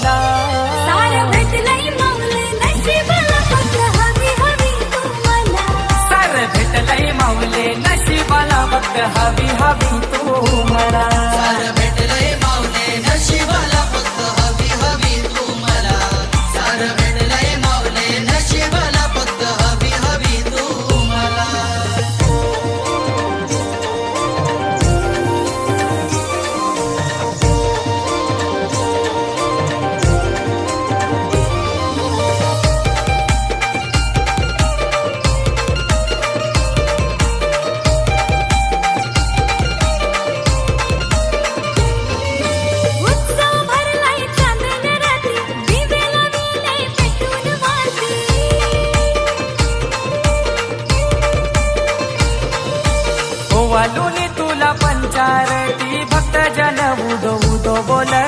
सार भेटलंय माऊले नशिबाला फक्त हवी हवी तुम्हाला सार भेटलंय माऊले नशिबाला फक्त हवी हवी तुम्हाला सार भेटलंय माऊले नशिबाला फक्त हवी हवी तुम्हाला सार भेटलंय माऊले नशिबाला फक्त हवी हवी तुम्हाला उत्सव भरलाय चांदण रात्री दिवे लाविले पेटून वाती ओवालुनी तुला पंचारती भक्त जन उदो उदो बोले